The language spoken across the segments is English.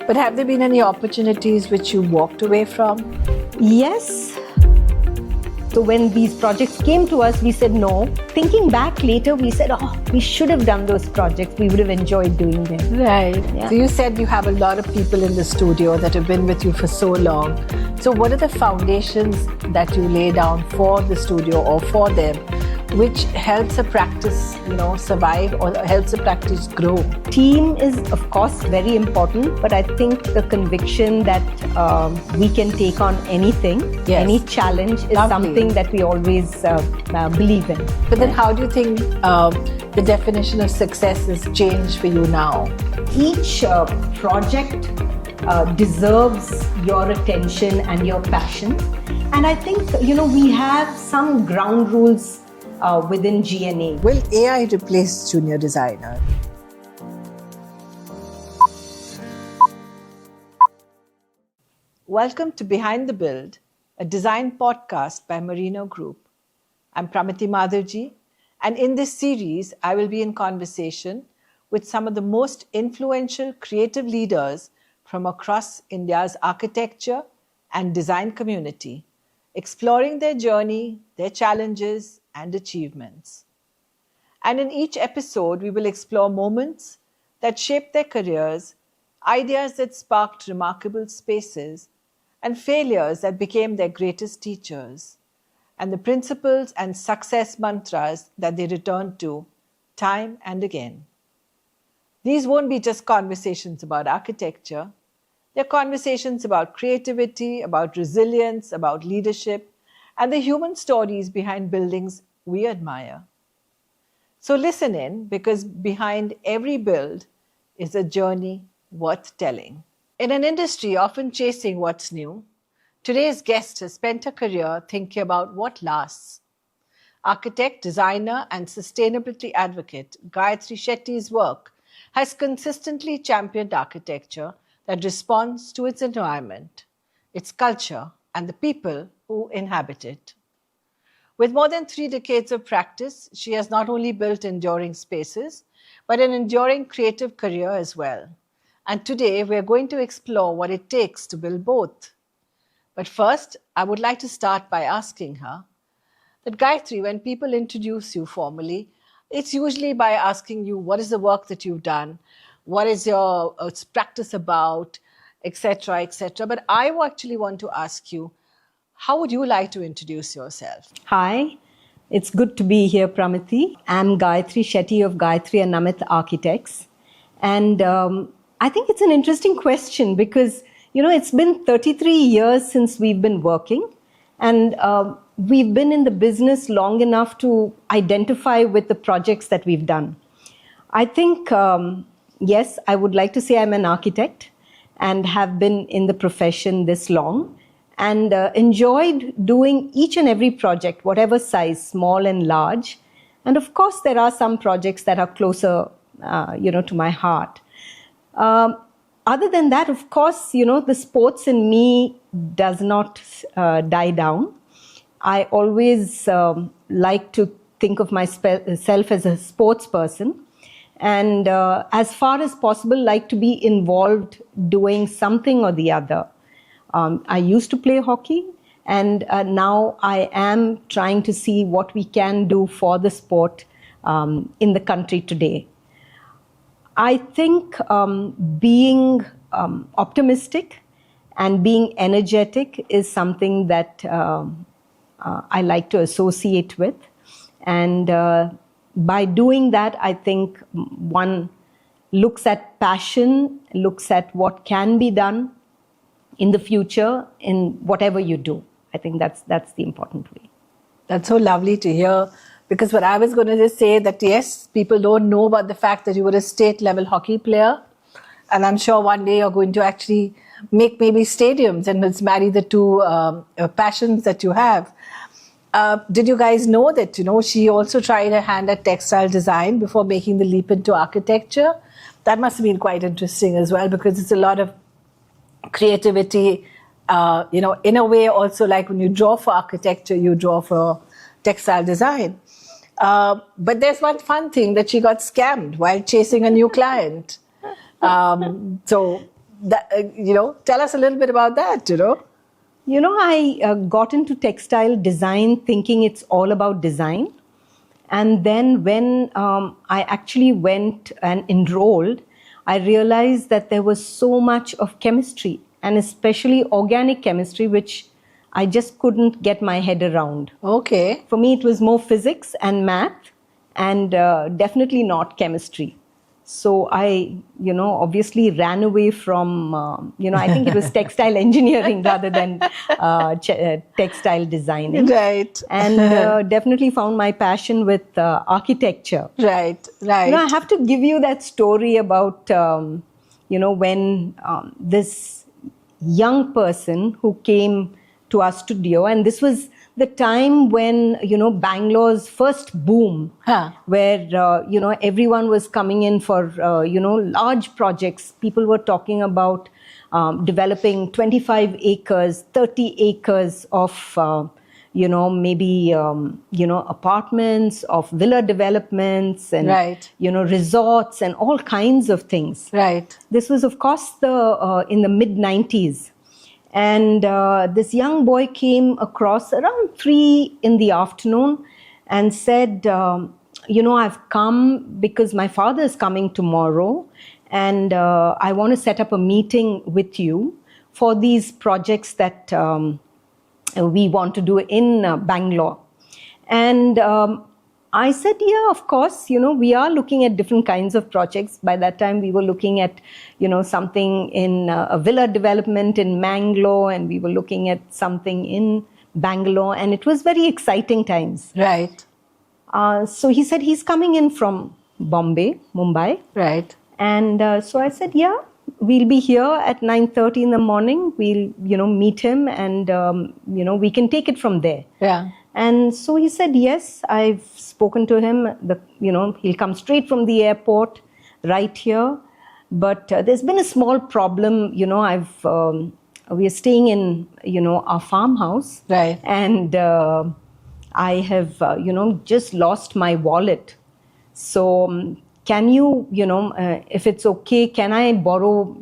But have there been any opportunities which you walked away from? Yes. So when these projects came to us, we said no. Thinking back later, we said, we should have done those projects. We would have enjoyed doing them. Right. Yeah. So you said you have a lot of people in the studio that have been with you for so long. So what are the foundations that you lay down for the studio or for them, which helps a practice, survive or helps a practice grow? Team is, of course, very important, but I think the conviction that we can take on anything, any challenge is something that we always believe in. But then how do you think the definition of success has changed for you now? Each project deserves your attention and your passion. And I think, we have some ground rules within GNA. Will AI replace junior designer? Welcome to Behind the Build, a design podcast by Merino Group. I'm Pramiti Madhavji, and in this series, I will be in conversation with some of the most influential creative leaders from across India's architecture and design community, exploring their journey, their challenges, and achievements. And in each episode, we will explore moments that shaped their careers, ideas that sparked remarkable spaces, and failures that became their greatest teachers, and the principles and success mantras that they returned to time and again. These won't be just conversations about architecture. They're conversations about creativity, about resilience, about leadership, and the human stories behind buildings we admire. So listen in, because behind every build is a journey worth telling. In an industry often chasing what's new, today's guest has spent her career thinking about what lasts. Architect, designer, and sustainability advocate Gayathri Shetty's work has consistently championed architecture that responds to its environment, its culture, and the people who inhabit it. With more than 3 decades of practice, she has not only built enduring spaces, but an enduring creative career as well. And today, we're going to explore what it takes to build both. But first, I would like to start by asking her that, Gayathri, when people introduce you formally, it's usually by asking you, what is the work that you've done? What is your practice about, etc., etc. But I actually want to ask you, how would you like to introduce yourself? Hi, it's good to be here, Pramiti. I'm Gayathri Shetty of Gayathri and Namit Architects. And I think it's an interesting question because, it's been 33 years since we've been working. And we've been in the business long enough to identify with the projects that we've done. I think, yes, I would like to say I'm an architect and have been in the profession this long and enjoyed doing each and every project, whatever size, small and large. And of course, there are some projects that are closer, to my heart. Other than that, of course, the sports in me does not die down. I always like to think of myself as a sports person. And as far as possible, like to be involved doing something or the other. I used to play hockey, and now I am trying to see what we can do for the sport in the country today. I think being optimistic and being energetic is something that I like to associate with. And by doing that, I think one looks at passion, looks at what can be done in the future in whatever you do. I think that's the important way. That's so lovely to hear, because what I was going to just say that yes, people don't know about the fact that you were a state level hockey player, and I'm sure one day you're going to actually make maybe stadiums and let's marry the two passions that you have. Did you guys know that, she also tried her hand at textile design before making the leap into architecture? That must have been quite interesting as well, because it's a lot of creativity, in a way also like when you draw for architecture, you draw for textile design. But there's one fun thing that she got scammed while chasing a new client. So tell us a little bit about that, I got into textile design thinking it's all about design. And then when I actually went and enrolled, I realized that there was so much of chemistry, and especially organic chemistry, which I just couldn't get my head around. Okay. For me, it was more physics and math, and definitely not chemistry. So I, obviously ran away from, I think it was textile engineering rather than textile designing. Right. And definitely found my passion with architecture. Right. I have to give you that story about, when this young person who came to our studio, and this was the time when, Bangalore's first boom, where, everyone was coming in for, large projects. People were talking about developing 25 acres, 30 acres of, maybe, apartments, of villa developments and, right. Resorts and all kinds of things. Right. This was, of course, in the mid-90s. And this young boy came across around 3 p.m. and said, I've come because my father is coming tomorrow, and I want to set up a meeting with you for these projects that we want to do in Bangalore. And I said, yeah, of course, we are looking at different kinds of projects. By that time, we were looking at, something in a villa development in Mangalore, and we were looking at something in Bangalore, and it was very exciting times. Right. So he said he's coming in from Mumbai. Right. And so I said, yeah, we'll be here at 9:30 in the morning. We'll, meet him, and, we can take it from there. Yeah. And so he said, yes, I've spoken to him. He'll come straight from the airport right here. But there's been a small problem. We are staying in, our farmhouse. Right. And I have, just lost my wallet. So can you, if it's okay, can I borrow,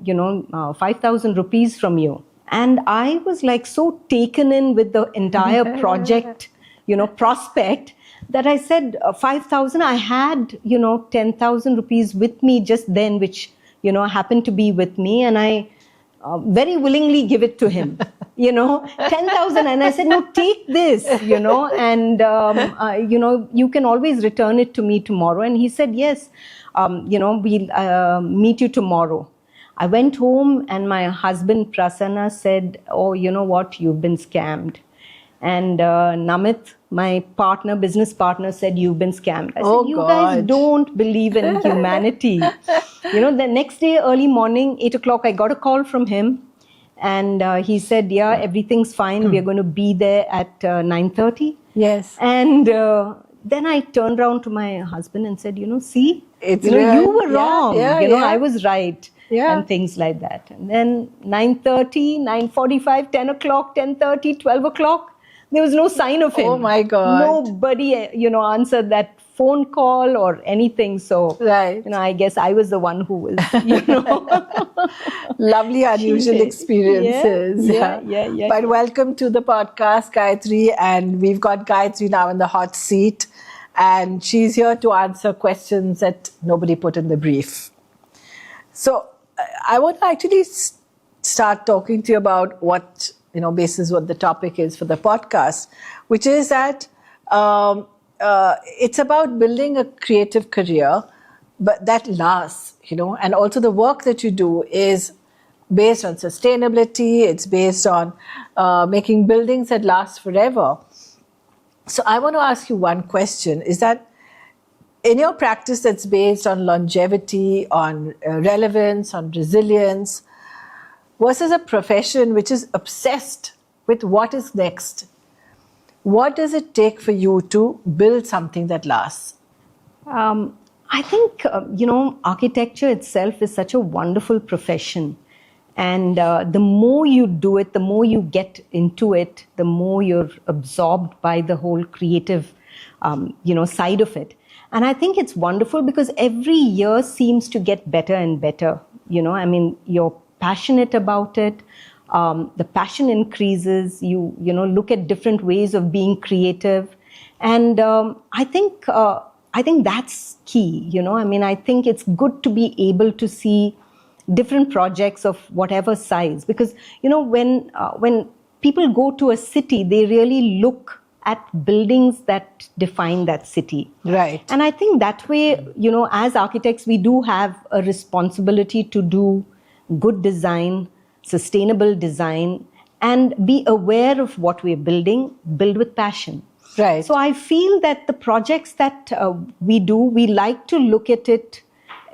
5,000 rupees from you? And I was like so taken in with the entire project, prospect, that I said 5,000. I had, 10,000 rupees with me just then, which, happened to be with me. And I very willingly give it to him, 10,000. And I said, no, take this, and, you can always return it to me tomorrow. And he said, yes, we'll meet you tomorrow. I went home, and my husband Prasanna said, oh, you know what, you've been scammed. And Namit, my business partner, said, you've been scammed. I said, you guys don't believe in humanity. The next day, early morning, 8 o'clock, I got a call from him. And he said, yeah, everything's fine. We're going to be there at 9:30. Yes. And then I turned around to my husband and said, see, it's you were wrong. Yeah. I was right. Yeah. And things like that. And then 9:30, 9:45, 10 o'clock, 10:30, 12 o'clock, there was no sign of him. Oh my God. Nobody, answered that phone call or anything. So, right. I guess I was the one who was, Lovely, unusual experiences. Yeah. But welcome to the podcast, Gayathri. And we've got Gayathri now in the hot seat. And she's here to answer questions that nobody put in the brief. So I want to actually start talking to you about what, basis what the topic is for the podcast, which is that it's about building a creative career, but that lasts, and also the work that you do is based on sustainability. It's based on making buildings that last forever. So I want to ask you one question, is that in your practice that's based on longevity, on relevance, on resilience, versus a profession which is obsessed with what is next, what does it take for you to build something that lasts? I think, architecture itself is such a wonderful profession. And the more you do it, the more you get into it, the more you're absorbed by the whole creative, side of it. And I think it's wonderful because every year seems to get better and better. Your passionate about it. The passion increases. You look at different ways of being creative, and I think that's key. I think it's good to be able to see different projects of whatever size, because when people go to a city, they really look at buildings that define that city. Right. And I think that way, as architects, we do have a responsibility to do good design, sustainable design, and be aware of what we're building, build with passion. Right. So I feel that the projects that we do, we like to look at it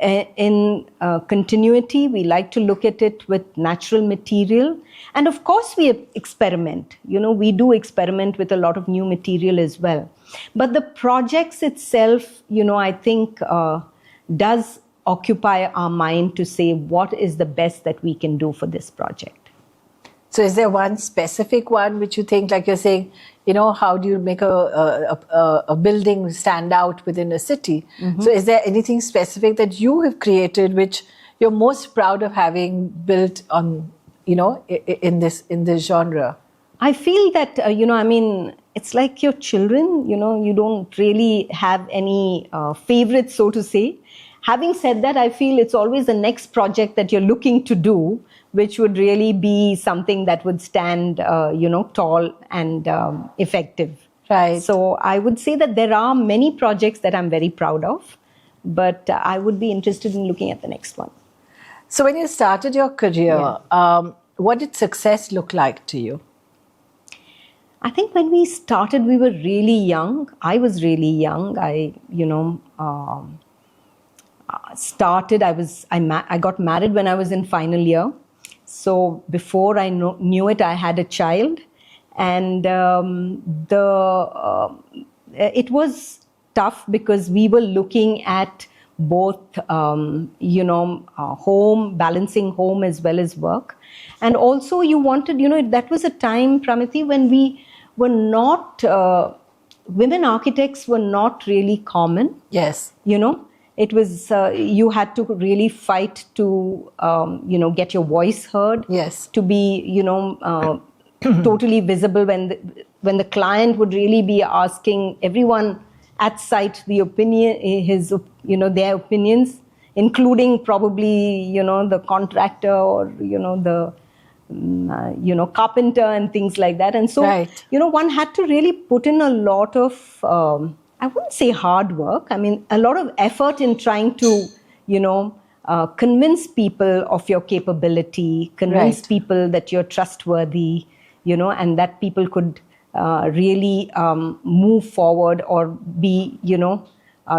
in continuity. We like to look at it with natural material. And of course, we experiment. We do experiment with a lot of new material as well. But the projects itself, I think does occupy our mind to say what is the best that we can do for this project. So is there one specific one which you think, like you're saying, how do you make a building stand out within a city? Mm-hmm. So is there anything specific that you have created which you're most proud of having built on, in this genre? I feel that, it's like your children, you don't really have any favorites, so to say. Having said that, I feel it's always the next project that you're looking to do, which would really be something that would stand, tall and effective. Right. So I would say that there are many projects that I'm very proud of, but I would be interested in looking at the next one. So when you started your career, what did success look like to you? I think when we started, we were really young. I was really young. I got married when I was in final year. So before I knew it, I had a child, and it was tough because we were looking at both, home, balancing home as well as work. And also you wanted, that was a time, Pramiti, when we were not, women architects were not really common. Yes. It was, you had to really fight to, get your voice heard. Yes. To be, totally visible when the client would really be asking everyone at site the opinion, their opinions, including probably, the contractor or, the, carpenter and things like that. And so, right. One had to really put in a lot of, I wouldn't say hard work. I mean, a lot of effort in trying to, convince people of your capability, convince right. people that you're trustworthy, and that people could really move forward or be,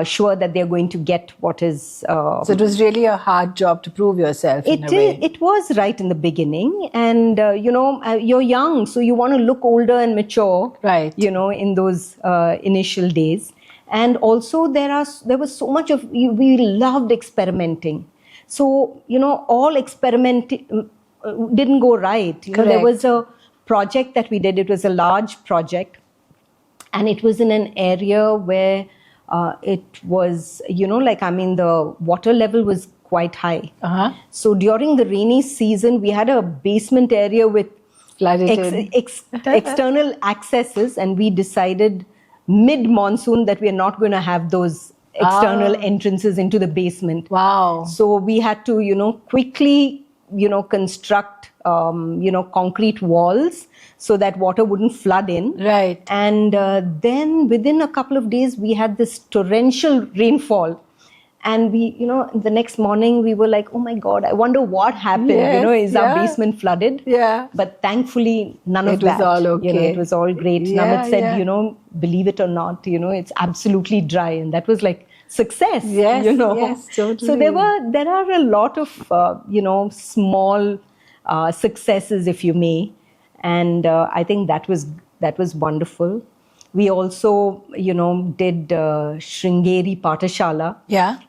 sure that they're going to get what is... so it was really a hard job to prove yourself in a way. It was right in the beginning. And, you're young, so you want to look older and mature, right. In those initial days. And also there was so much of... We loved experimenting. So, all experiment didn't go right. There was a project that we did. It was a large project. And it was in an area where... it was, the water level was quite high. Uh-huh. So during the rainy season, we had a basement area with external accesses, and we decided mid-monsoon that we are not going to have those external entrances into the basement. Wow. So we had to, quickly, construct, concrete walls so that water wouldn't flood in. Right. And then within a couple of days, we had this torrential rainfall. And we, the next morning, we were like, oh my God, I wonder what happened. Yes, is our basement flooded? Yeah. But thankfully, none of that. It was all okay. It was all great. Yeah, Namit said, believe it or not, it's absolutely dry. And that was like success. Yes, yes, totally. So there are a lot of, small successes, if you may. And I think that was wonderful. We also, did Sringeri Pathashala,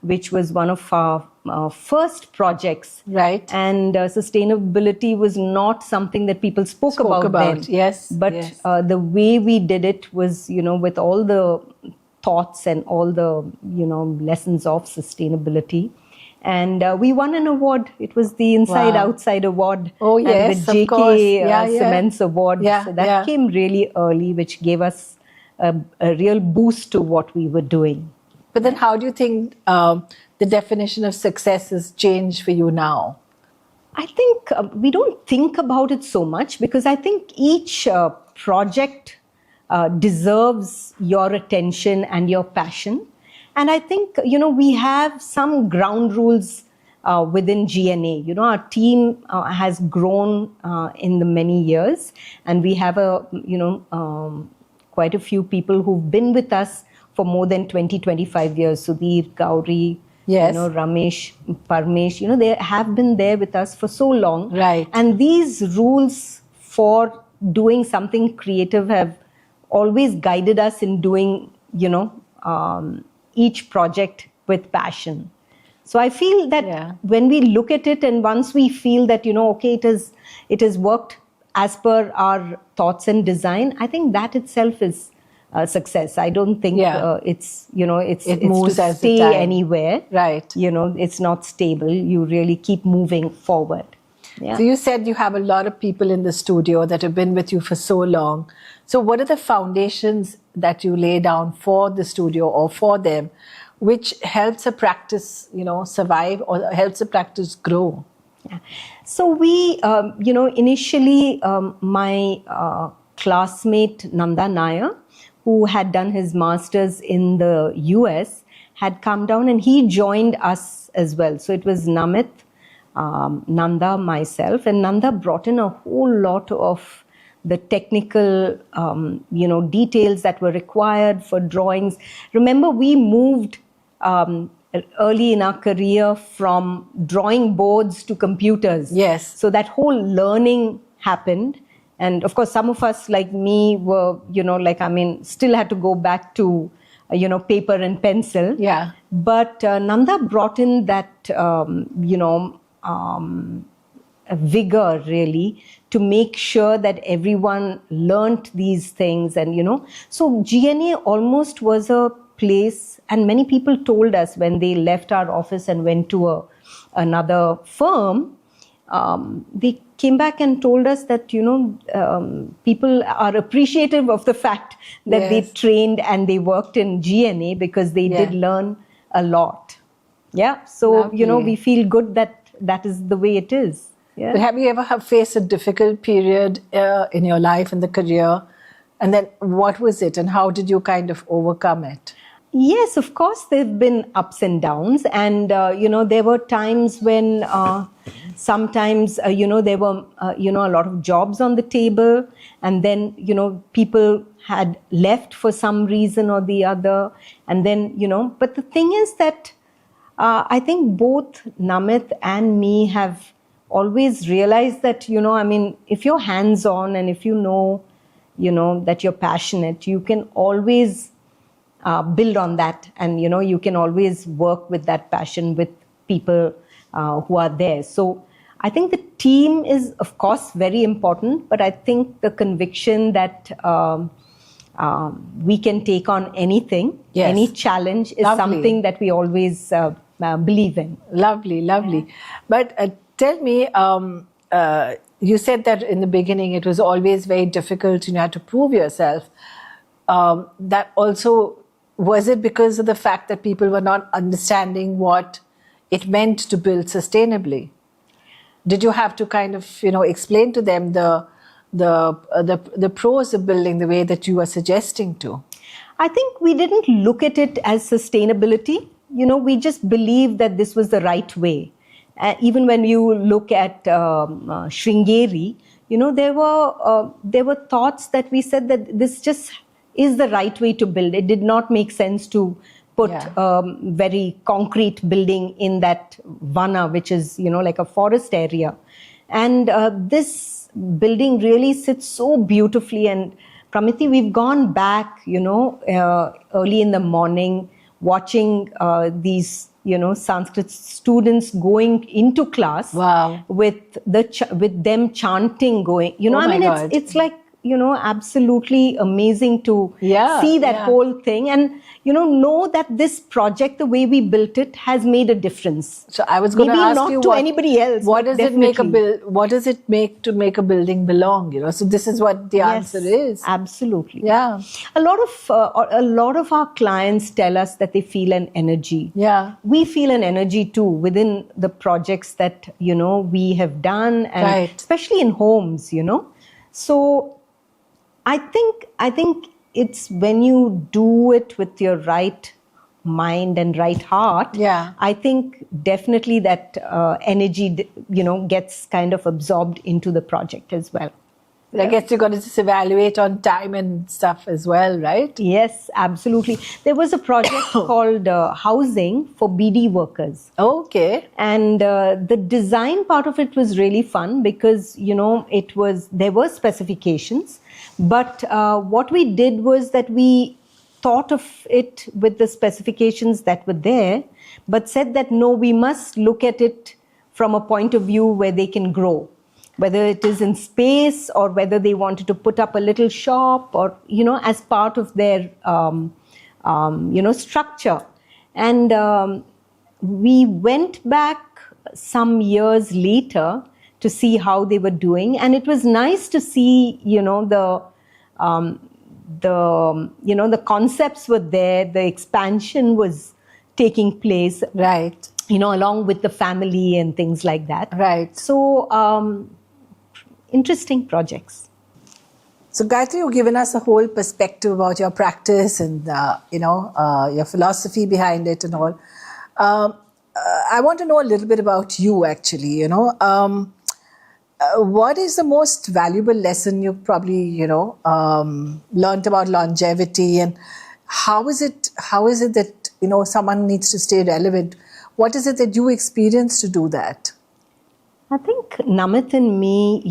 which was one of our first projects. Right. And sustainability was not something that people spoke about then. Yes. But yes. The way we did it was, with all the thoughts and all the, lessons of sustainability. And we won an award. It was the Inside Wow. Outside Award. Oh, and yes, the of JK course. Yeah, yeah. Cements Award. Yeah, So that yeah. came really early, which gave us a real boost to what we were doing. But then how do you think the definition of success has changed for you now? I think we don't think about it so much, because I think each project deserves your attention and your passion. And I think, we have some ground rules within GNA. Our team has grown in the many years, and we have quite a few people who've been with us for more than 20-25 years. Sudhir, Gauri, Yes. Ramesh, Parmesh, they have been there with us for so long. Right. And these rules for doing something creative have always guided us in doing, each project with passion. So I feel that when we look at it, and once we feel that, okay, it has worked as per our thoughts and design, I think that itself is success. I don't think it's moves to as stay the time. anywhere. Right. It's not stable. You really keep moving forward. Yeah. So you said you have a lot of people in the studio that have been with you for so long. So what are the foundations that you lay down for the studio or for them, which helps a practice, survive, or helps a practice grow? Yeah. So we, initially my classmate Nanda Nair, who had done his master's in the US, had come down and he joined us as well. So it was Namit, Nanda, myself, and Nanda brought in a whole lot of the technical, details that were required for drawings. Remember, we moved early in our career from drawing boards to computers. Yes. So that whole learning happened. And of course, some of us like me were, still had to go back to, paper and pencil. Yeah. But Nanda brought in that, a vigor really to make sure that everyone learnt these things. And, so GNA almost was a place, and many people told us when they left our office and went to another firm, they came back and told us that, people are appreciative of the fact that they trained and they worked in GNA because they did learn a lot. Yeah. So, we feel good that is the way it is. Yeah. But have you ever faced a difficult period in your life, in the career? And then what was it and how did you kind of overcome it? Yes, of course, there have been ups and downs. And, there were times when sometimes, there were, a lot of jobs on the table. And then, people had left for some reason or the other. And then, but the thing is that I think both Namit and me have always realized that, if you're hands-on and if that you're passionate, you can always build on that. And, you can always work with that passion with people who are there. So I think the team is, of course, very important. But I think the conviction that we can take on anything, any challenge is something that we always believe in. Lovely, lovely. Yeah. But tell me, you said that in the beginning it was always very difficult, you had to prove yourself. That also, was it because of the fact that people were not understanding what it meant to build sustainably? Did you have to kind of, explain to them the pros of building the way that you were suggesting to? I think we didn't look at it as sustainability. We just believed that this was the right way. Even when you look at Sringeri, there were thoughts that we said that this just is the right way to build. It did not make sense to put very concrete building in that vana, which is, like a forest area. And this building really sits so beautifully. And Pramiti, we've gone back, early in the morning, watching these, Sanskrit students going into class with them chanting going, God. It's like absolutely amazing to Yeah, see that yeah. whole thing and, know that this project, the way we built it, has made a difference. So I was going to Maybe ask not you to anybody else, what but does it make definitely. what does it make to make a building belong? So this is what the answer is. Absolutely. Yeah. A lot of our clients tell us that they feel an energy. Yeah. We feel an energy too within the projects that we have done, and Right. especially in homes. So I think it's when you do it with your right mind and right heart. Yeah. I think definitely that energy, gets kind of absorbed into the project as well. I guess you got to just evaluate on time and stuff as well, right? Yes, absolutely. There was a project called Housing for BD Workers. Okay. And the design part of it was really fun because, there were specifications. But what we did was that we thought of it with the specifications that were there, but said that, no, we must look at it from a point of view where they can grow. Whether it is in space or whether they wanted to put up a little shop or, as part of their, structure. And we went back some years later to see how they were doing. And it was nice to see, the concepts were there, the expansion was taking place. Right. Along with the family and things like that. Right. So, interesting projects. So Gayathri, you've given us a whole perspective about your practice and your philosophy behind it and all. I want to know a little bit about you, actually. What is the most valuable lesson you've probably learned about longevity, and how is it that someone needs to stay relevant? What is it that you experience to do that? I think Namit and me,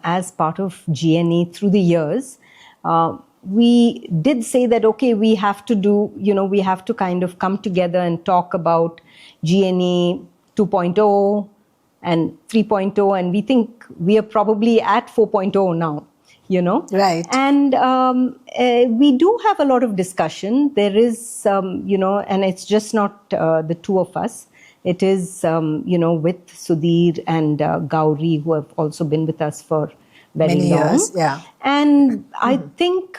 as part of GNE through the years, we did say that, okay, we have to kind of come together and talk about GNE 2.0 and 3.0, and we think we are probably at 4.0 now, Right. And we do have a lot of discussion. There is, and it's just not the two of us. It is, with Sudhir and Gauri, who have also been with us for very Many long. years, yeah. And I think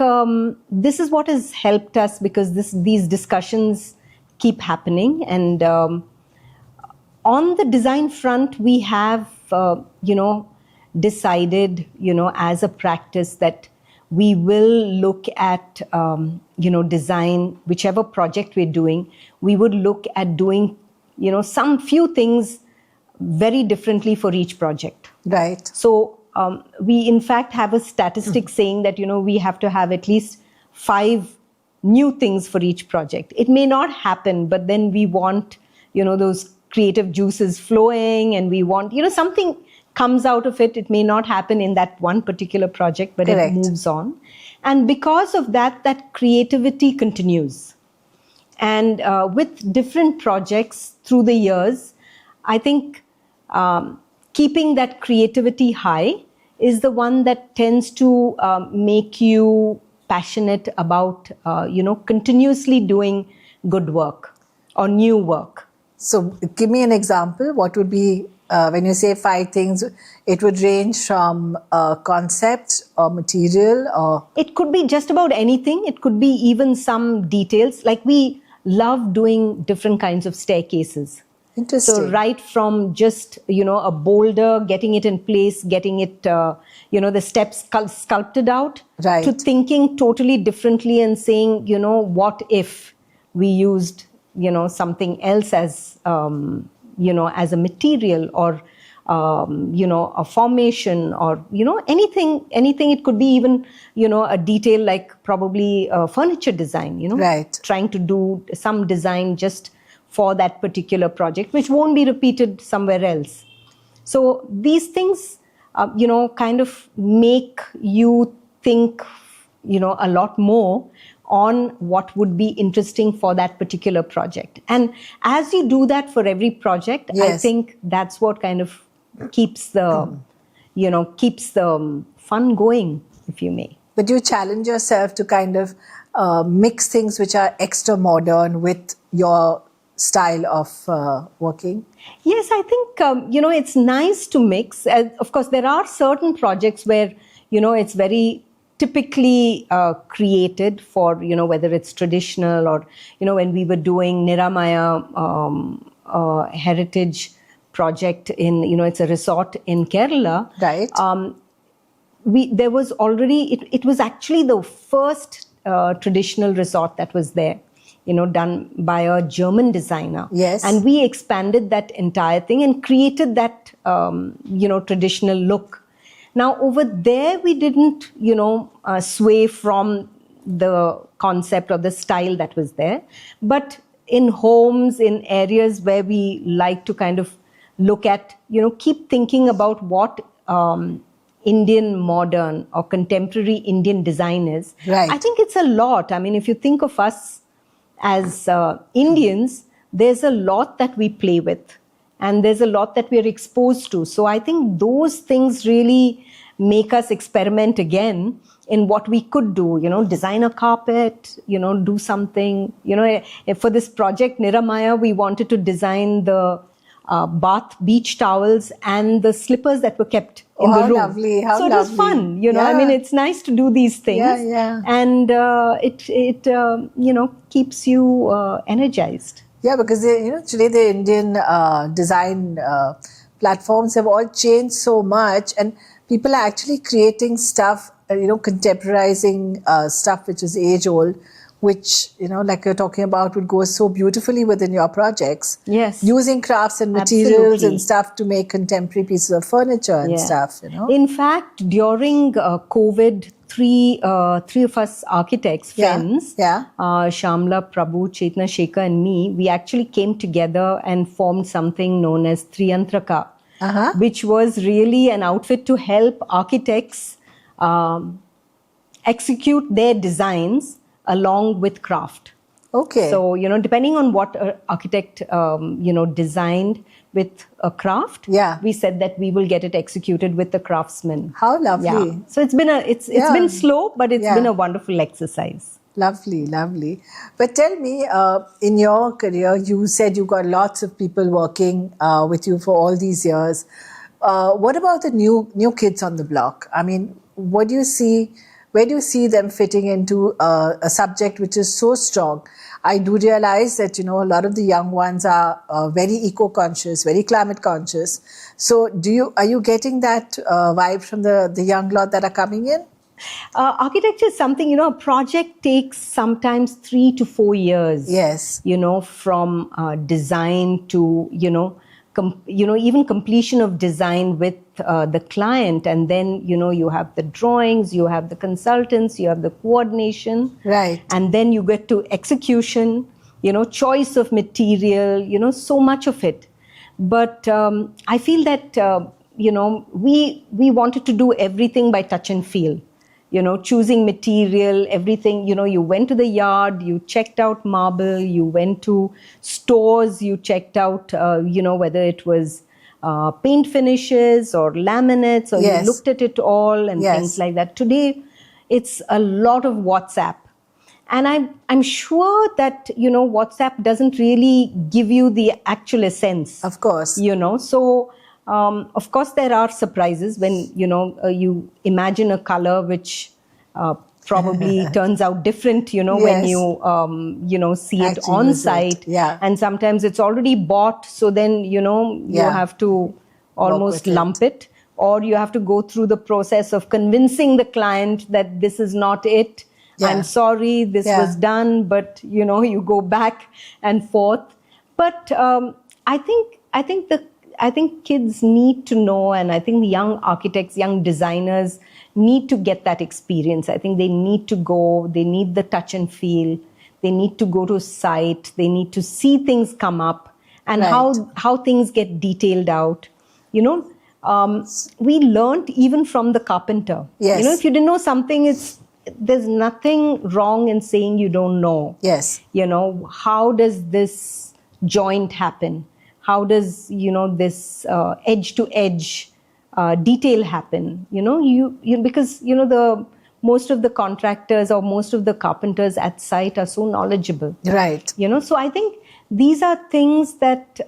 this is what has helped us, because these discussions keep happening. And on the design front, we have, decided, as a practice that we will look at, design, whichever project we're doing, we would look at doing some few things very differently for each project. Right. So we in fact have a statistic saying that, we have to have at least 5 new things for each project. It may not happen, but then we want, those creative juices flowing, and we want, something comes out of it. It may not happen in that one particular project, but Correct. It moves on. And because of that, that creativity continues. And with different projects through the years, I think keeping that creativity high is the one that tends to make you passionate about, continuously doing good work or new work. So give me an example. What would be, when you say 5 things, it would range from concept or material or... It could be just about anything. It could be even some details. Like we love doing different kinds of staircases. Interesting. So right from just, a boulder, getting it in place, getting it, the steps sculpted out, right, to thinking totally differently and saying, what if we used, something else as, as a material or, a formation or, anything. It could be even, a detail like probably furniture design, right, trying to do some design just for that particular project, which won't be repeated somewhere else. So these things, kind of make you think, a lot more on what would be interesting for that particular project. And as you do that for every project, yes, I think that's what kind of keeps the, keeps the fun going. if you may. But you challenge yourself to kind of mix things which are extra modern with your style of working? Yes, I think, it's nice to mix. Of course, there are certain projects where, it's very typically created for, whether it's traditional or, when we were doing Niramaya heritage project in, it's a resort in Kerala. Right. There was already, it was actually the first traditional resort that was there, done by a German designer. Yes. And we expanded that entire thing and created that, traditional look. Now, over there, we didn't, sway from the concept or the style that was there. But in homes, in areas where we like to kind of look at, keep thinking about what Indian modern or contemporary Indian design is. Right. I think it's a lot. I mean, if you think of us as Indians, there's a lot that we play with and there's a lot that we're exposed to. So I think those things really make us experiment again in what we could do, design a carpet, do something. For this project, Niramaya, we wanted to design the bath beach towels and the slippers that were kept in the room. Lovely, how so lovely. It was fun, I mean, it's nice to do these things. Yeah. And it keeps you energized. Yeah, because today the Indian design platforms have all changed so much, and people are actually creating stuff, contemporizing stuff which is age old, which, like you're talking about, would go so beautifully within your projects. Yes. Using crafts and materials Absolutely. and stuff to make contemporary pieces of furniture and stuff, In fact, during COVID, three of us architects, friends, Shamla, Prabhu, Chetna, Shekhar and me, we actually came together and formed something known as Triyantraka, which was really an outfit to help architects execute their designs along with craft. Okay. So, depending on what an architect, designed with a craft, we said that we will get it executed with the craftsman. How lovely. Yeah. So it's been slow, but it's been a wonderful exercise. Lovely, lovely. But tell me, in your career, you said you got lots of people working with you for all these years. What about the new kids on the block? I mean, what do you see? Where do you see them fitting into a subject which is so strong? I do realize that, a lot of the young ones are very eco-conscious, very climate-conscious. So are you getting that vibe from the young lot that are coming in? Architecture is something, a project takes sometimes 3 to 4 years. Yes. From design to, even completion of design with the client. And then, you have the drawings, you have the consultants, you have the coordination. Right. And then you get to execution, choice of material, so much of it. But I feel that, we wanted to do everything by touch and feel. Choosing material, everything, you went to the yard, you checked out marble, you went to stores, you checked out, whether it was paint finishes or laminates, or you looked at it all and things like that. Today, it's a lot of WhatsApp. And I'm sure that, WhatsApp doesn't really give you the actual essence. Of course. So... of course, there are surprises when, you imagine a color which probably turns out different, when you, see it on site. Yeah. And sometimes it's already bought. So then, you have to almost lump it. Or you have to go through the process of convincing the client that this is not it. Yeah. I'm sorry, this was done. But, you go back and forth. But I think kids need to know, and I think young architects, young designers need to get that experience. I think they need to go, they need the touch and feel, they need to go to site, they need to see things come up and how things get detailed out. We learned even from the carpenter. Yes. If you didn't know something, there's nothing wrong in saying you don't know. Yes. How does this joint happen? How does, this edge to edge detail happen. Because the most of the contractors or most of the carpenters at site are so knowledgeable. Right. So I think these are things that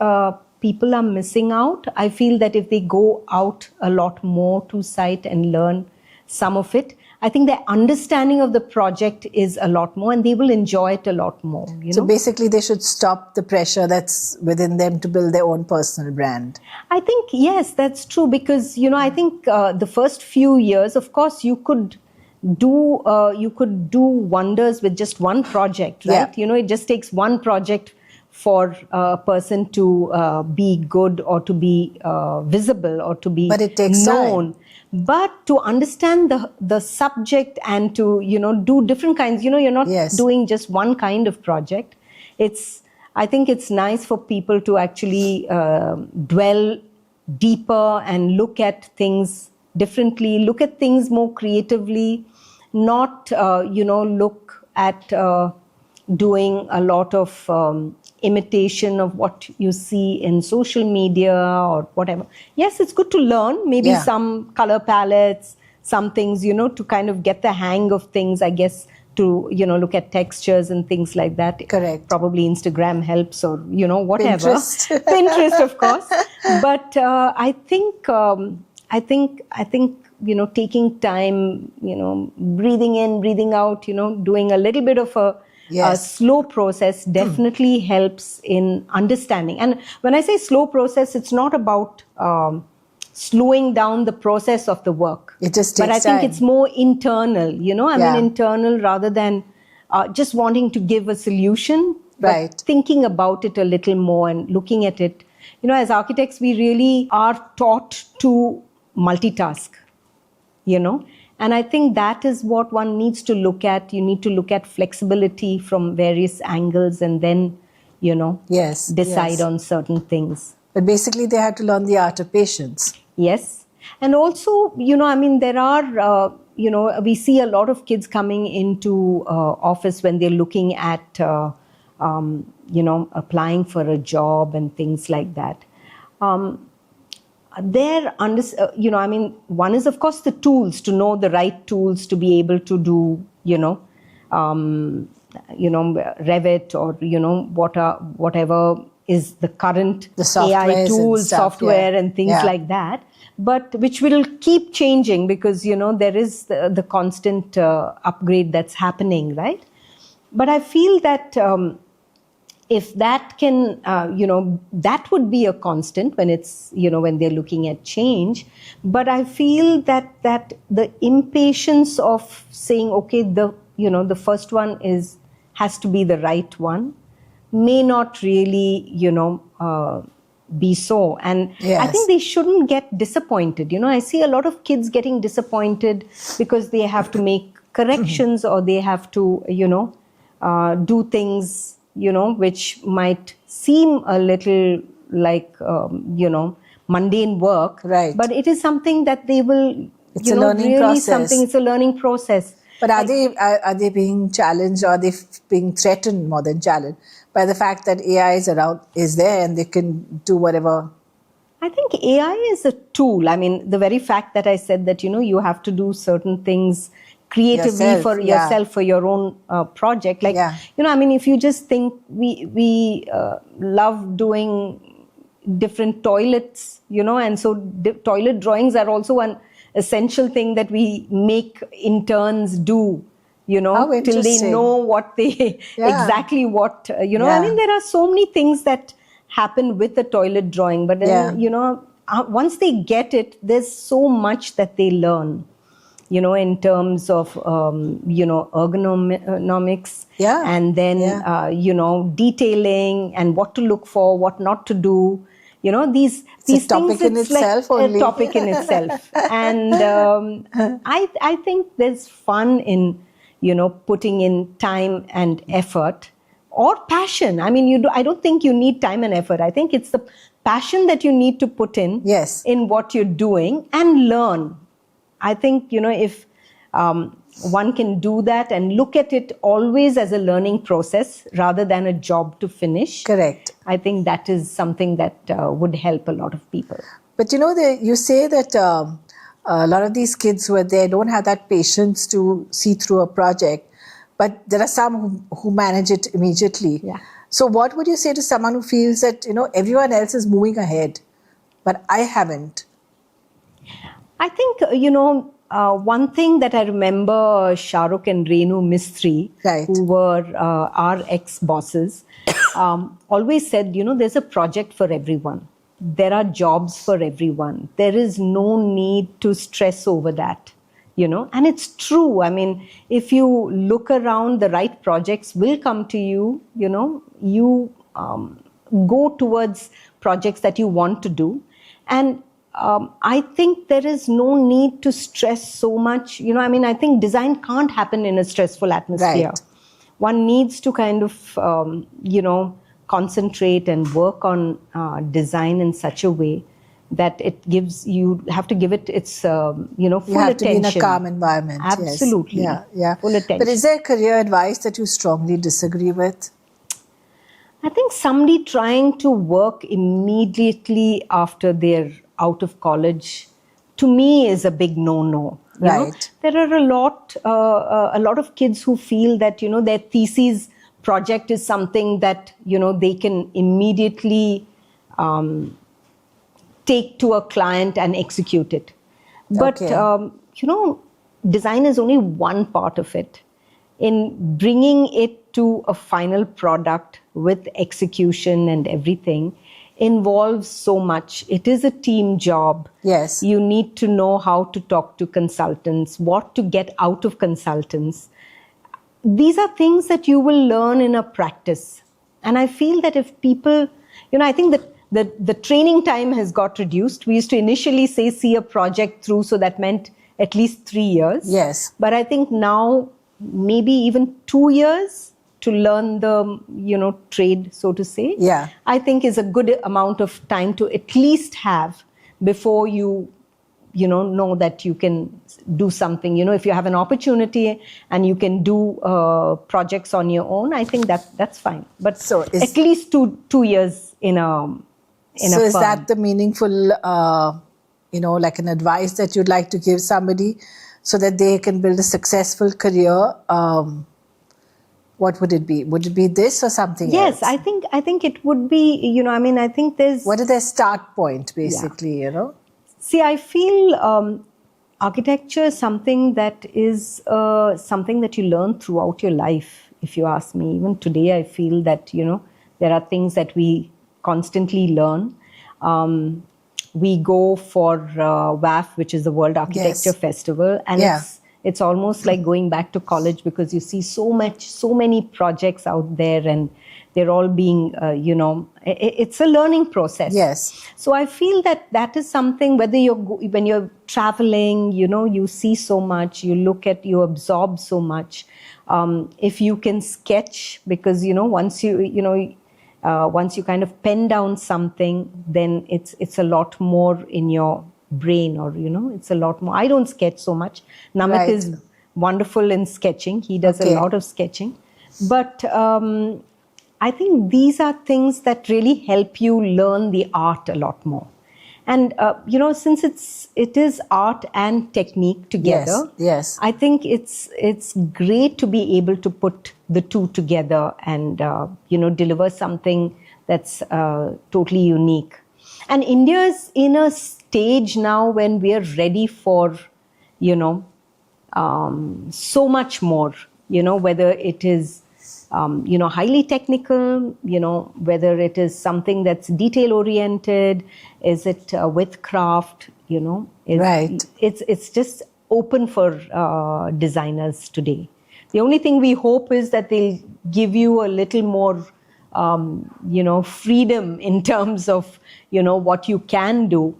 people are missing out. I feel that if they go out a lot more to site and learn some of it, I think their understanding of the project is a lot more and they will enjoy it a lot more. So basically they should stop the pressure that's within them to build their own personal brand. I think, yes, that's true, because, I think the first few years, of course, you could do wonders with just one project, right? Yeah. It just takes one project for a person to be good or to be visible or to be but it takes known. time. But to understand the subject and to, do different kinds, you're not doing just one kind of project. I think it's nice for people to actually dwell deeper and look at things differently, look at things more creatively, not, look at doing a lot of imitation of what you see in social media or whatever. Yes, it's good to learn, maybe some color palettes, some things, to kind of get the hang of things, I guess, to, look at textures and things like that. Correct. Probably Instagram helps or, whatever. Pinterest. Pinterest, of course. But I think, taking time, breathing in, breathing out, doing a little bit of a slow process definitely helps in understanding. And when I say slow process, it's not about slowing down the process of the work. It just takes But I think time. it's more internal, internal rather than just wanting to give a solution, but thinking about it a little more and looking at it. As architects, we really are taught to multitask, And I think that is what one needs to look at. You need to look at flexibility from various angles and then, decide on certain things. But basically they have to learn the art of patience. Yes. And also, there are, we see a lot of kids coming into office when they're looking at, applying for a job and things like that. One is, of course, the tools, to know the right tools to be able to do, Revit or, whatever is the current AI tools, software and things like that. But which will keep changing because, there is the constant upgrade that's happening, right? But I feel that if that can, that would be a constant when it's, when they're looking at change. But I feel that the impatience of saying, okay, the first one has to be the right one, may not really, be so. And I think they shouldn't get disappointed. I see a lot of kids getting disappointed because they have to make corrections or they have to, do things, which might seem a little like, mundane work. Right. But it is something that they will, it's a learning process. It's a learning process. But are they being challenged, or are they being threatened more than challenged by the fact that AI is there and they can do whatever? I think AI is a tool. The very fact that I said that, you have to do certain things creatively for yourself, for your own project. Like, if you just think we love doing different toilets, and so toilet drawings are also an essential thing that we make interns do, till they know what they, exactly what, there are so many things that happen with the toilet drawing. But then, once they get it, there's so much that they learn. In terms of, ergonomics and then, detailing and what to look for, what not to do. These things, it's like a topic in itself. And I think there's fun in, putting in time and effort or passion. I don't think you need time and effort. I think it's the passion that you need to put in what you're doing and learn. I think, if one can do that and look at it always as a learning process rather than a job to finish. Correct. I think that is something that would help a lot of people. But you say that a lot of these kids who are there don't have that patience to see through a project, but there are some who manage it immediately. Yeah. So what would you say to someone who feels that, everyone else is moving ahead, but I haven't? I think, one thing that I remember Shah Rukh and Renu Mistry, Right. who were our ex-bosses, always said, there's a project for everyone. There are jobs for everyone. There is no need to stress over that, And it's true. I mean, if you look around, the right projects will come to you, You go towards projects that you want to do. And I think there is no need to stress so much. I think design can't happen in a stressful atmosphere. Right. One needs to kind of, concentrate and work on design in such a way that you have to give it its, full You have attention. to be in a calm environment. Absolutely. Yes. Yeah. Full attention. But is there career advice that you strongly disagree with? I think somebody trying to work immediately after they're out of college, to me, is a big no-no. You know? Right. There are a lot of kids who feel that, their thesis project is something that, they can immediately take to a client and execute it. But, Okay. design is only one part of it. In bringing it to a final product with execution and everything involves so much. It is a team job. Yes. You need to know how to talk to consultants, what to get out of consultants. These are things that you will learn in a practice. And I feel that if people, I think that the training time has got reduced. We used to initially say, see a project through, so that meant at least 3 years. Yes. But I think now maybe even 2 years to learn the, trade, so to say. Yeah. I think is a good amount of time to at least have before you, know that you can do something. If you have an opportunity and you can do projects on your own, I think that's fine. But So at least two years in a So is firm. that the meaningful, like an advice that you'd like to give somebody so that they can build a successful career? What would it be? Would it be this or something else? Yes, I think it would be, I think there's... What is their start point, basically, See, I feel architecture is something that is something that you learn throughout your life, if you ask me. Even today, I feel that, there are things that we constantly learn. We go for WAF, which is the World Architecture Yes. Festival, and Yeah. it's almost like going back to college, because you see so many projects out there, and they're all being, it's a learning process. Yes. So I feel that is something, whether when you're traveling, you see so much, you absorb so much. If you can sketch, because, once you kind of pen down something, then it's a lot more in your brain, or, it's a lot more. I don't sketch so much. Namit Right. is wonderful in sketching. He does Okay. a lot of sketching. But I think these are things that really help you learn the art a lot more. And, since it is art and technique together, Yes. I think it's great to be able to put the two together and, deliver something that's totally unique. And India is in a stage now when we are ready for, so much more, whether it is, highly technical, whether it is something that's detail oriented, is it with craft, Right. It's just open for designers today. The only thing we hope is that they'll give you a little more, freedom in terms of, what you can do,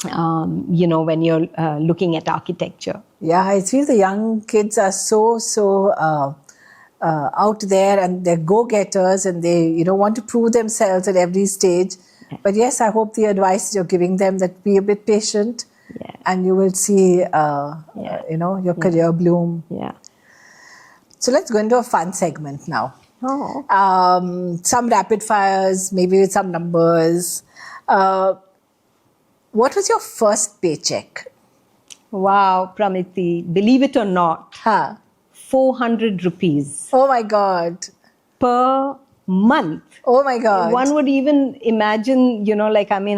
when you're looking at architecture. Yeah, I feel the young kids are so out there, and they're go-getters, and they want to prove themselves at every stage. But yes, I hope the advice you're giving them, that be a bit patient, Yeah. and you will see, your career bloom. Yeah. So let's go into a fun segment now. Oh. Some rapid fires, maybe with some numbers. What was your first paycheck? Wow, Pramiti, believe it or not, Huh. 400 rupees Oh my God. per month. Oh my God. One would even imagine,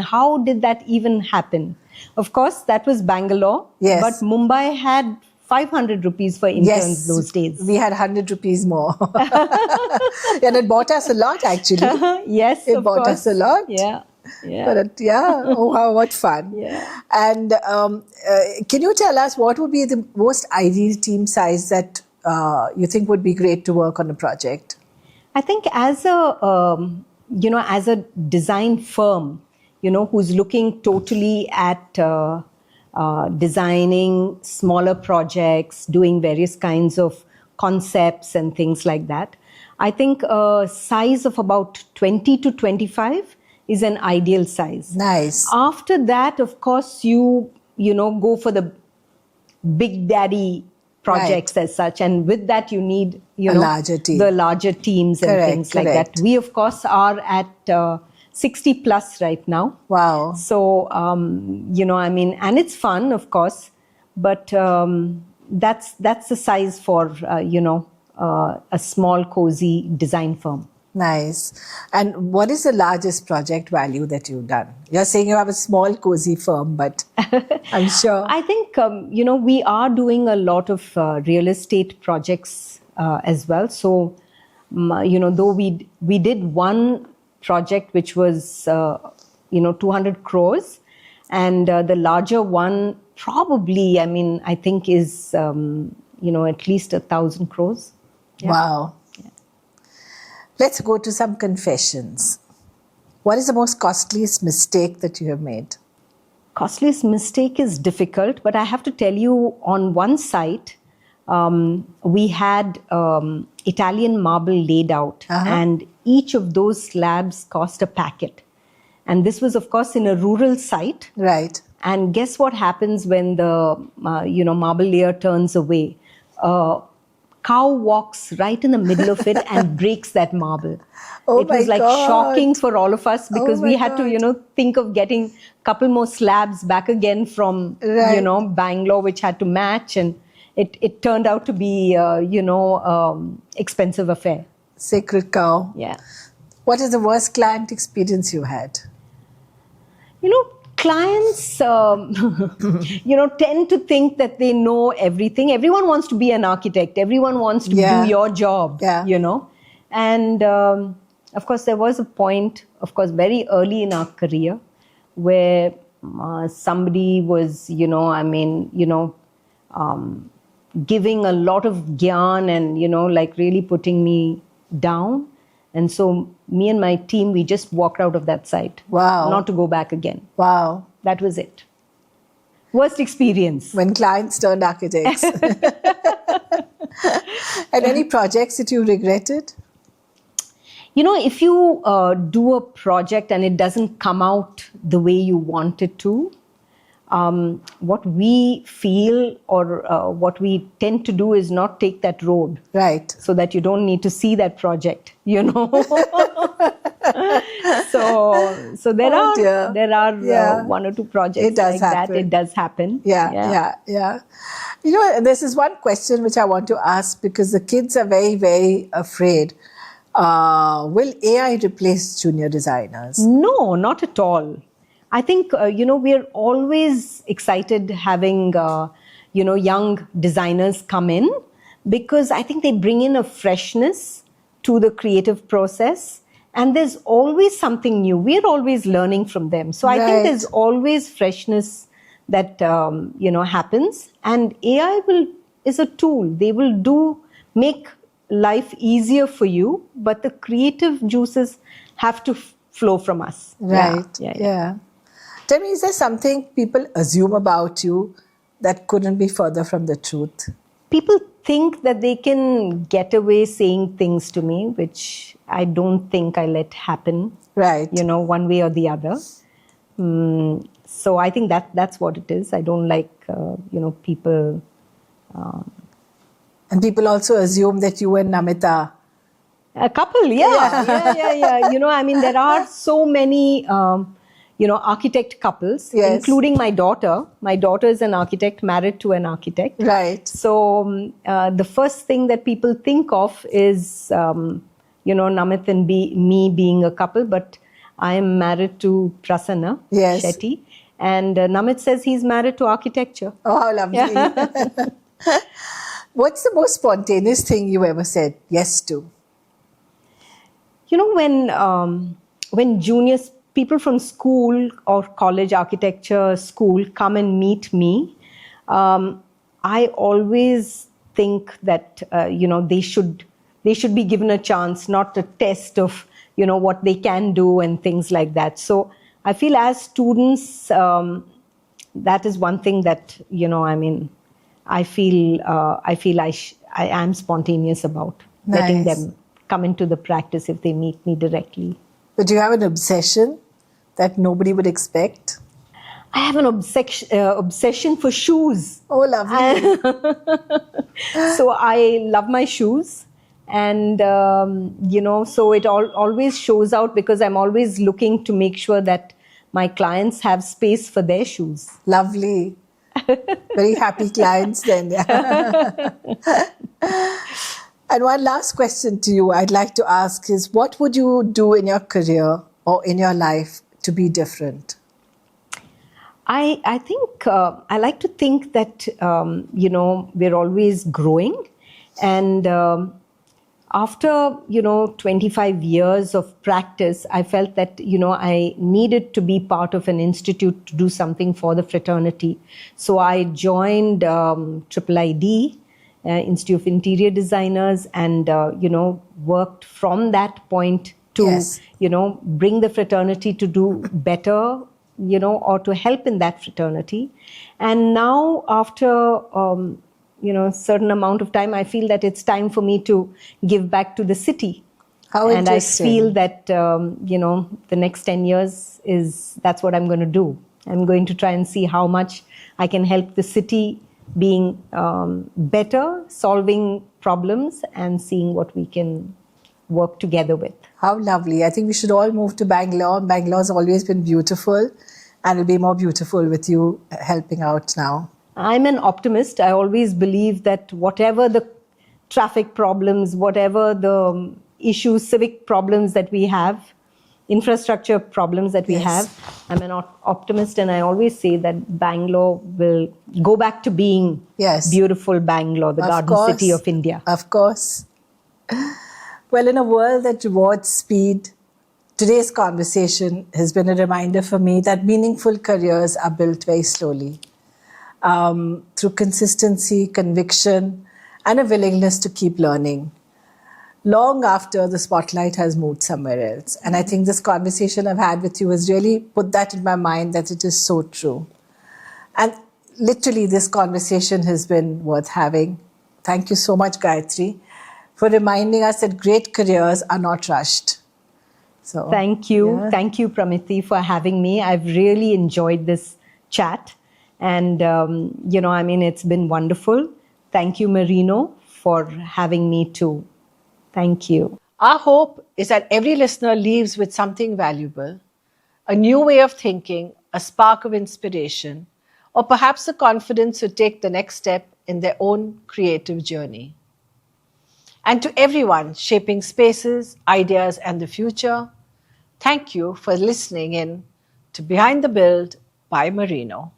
how did that even happen? Of course, that was Bangalore. Yes. But Mumbai had 500 rupees for interns those days. We had 100 rupees more. And it bought us a lot, actually. Yes, it of bought course. us a lot. Yeah. Yeah. But oh, wow, what fun. Yeah. And can you tell us what would be the most ideal team size that you think would be great to work on a project? I think as a design firm, who's looking totally at designing smaller projects, doing various kinds of concepts and things like that, I think a size of about 20 to 25 is an ideal size. Nice. After that, of course, you go for the big daddy projects as such, and with that you need a larger team. The larger teams and things like that. We of course are at 60 plus right now. Wow. So and it's fun, of course, but that's the size for a small cozy design firm. Nice. And what is the largest project value that you've done? You're saying you have a small cozy firm, but I'm sure. I think, we are doing a lot of real estate projects as well. So, though we did one project which was, 200 crores, and the larger one probably, I think is, at least 1,000 crores. Yeah. Wow. Let's go to some confessions. What is the most costliest mistake that you have made? Costliest mistake is difficult, but I have to tell you, on one site, we had Italian marble laid out, and each of those slabs cost a packet. And this was, of course, in a rural site. Right. And guess what happens when the marble layer turns away? Cow walks right in the middle of it and breaks that marble. Oh, it was like shocking for all of us, because we had to, think of getting a couple more slabs back again from, Bangalore, which had to match. And it turned out to be, expensive affair. Sacred cow. Yeah. What is the worst client experience you had? Clients, tend to think that they know everything. Everyone wants to be an architect. Everyone wants to do your job, And of course, there was a point, of course, very early in our career where somebody was, giving a lot of gyan and, really putting me down. And so me and my team, we just walked out of that site. Wow. Not to go back again. Wow. That was it. Worst experience. When clients turned architects. And any projects that you regretted? If you do a project and it doesn't come out the way you want it to, what we feel or what we tend to do is not take that road. Right. So that you don't need to see that project, So there are one or two projects like that. It does happen. Yeah. This is one question which I want to ask, because the kids are very, very afraid. Will AI replace junior designers? No, not at all. I think, we're always excited having, young designers come in, because I think they bring in a freshness to the creative process. And there's always something new. We're always learning from them. So I think there's always freshness that, happens. And AI is a tool. They will make life easier for you, but the creative juices have to flow from us. Right. Yeah. Tell me, is there something people assume about you that couldn't be further from the truth? People think that they can get away saying things to me, which I don't think I let happen. Right. One way or the other. So I think that's what it is. I don't like, people. And people also assume that you and Namita. A couple, yeah. There are so many, architect couples, Yes. including my daughter. My daughter is an architect, married to an architect. Right. So the first thing that people think of is, Namit and me being a couple, but I am married to Prasanna Yes. Shetty. And Namit says he's married to architecture. Oh, how lovely. What's the most spontaneous thing you ever said yes to? When juniors, people from school or college architecture school come and meet me, I always think that they should be given a chance, not a test of what they can do and things like that. So I feel as students, that is one thing that I feel I am spontaneous about. Nice. Letting them come into the practice if they meet me directly. But do you have an obsession that nobody would expect? I have an obsession for shoes. Oh, lovely. So I love my shoes. And, so it always shows out because I'm always looking to make sure that my clients have space for their shoes. Lovely. Very happy clients then. Yeah. And one last question to you I'd like to ask is, what would you do in your career or in your life to be different? I think, I like to think that, we're always growing. And after, 25 years of practice, I felt that, I needed to be part of an institute to do something for the fraternity. So I joined IIID, Institute of Interior Designers, and, worked from that point to, Yes. Bring the fraternity to do better, or to help in that fraternity. And now after, a certain amount of time, I feel that it's time for me to give back to the city. How and interesting. I feel that, the next 10 years that's what I'm going to do. I'm going to try and see how much I can help the city being better, solving problems, and seeing what we can work together with. How lovely. I think we should all move to Bangalore. Bangalore's always been beautiful, and it'll be more beautiful with you helping out now. I'm an optimist. I always believe that whatever the traffic problems, whatever the issues, civic problems that we have, infrastructure problems that we Yes. have, I'm an optimist, and I always say that Bangalore will go back to being Yes. beautiful Bangalore, the Of garden course. city of India. Of course. Well, in a world that rewards speed, today's conversation has been a reminder for me that meaningful careers are built very slowly. Through consistency, conviction, and a willingness to keep learning, long after the spotlight has moved somewhere else. And I think this conversation I've had with you has really put that in my mind, that it is so true. And literally, this conversation has been worth having. Thank you so much, Gayathri, for reminding us that great careers are not rushed. So, Thank you. yeah. Thank you, Pramiti, for having me. I've really enjoyed this chat. And, it's been wonderful. Thank you, Merino, for having me too. Thank you. Our hope is that every listener leaves with something valuable, a new way of thinking, a spark of inspiration, or perhaps the confidence to take the next step in their own creative journey. And to everyone shaping spaces, ideas, and the future, thank you for listening in to Behind the Build by Merino.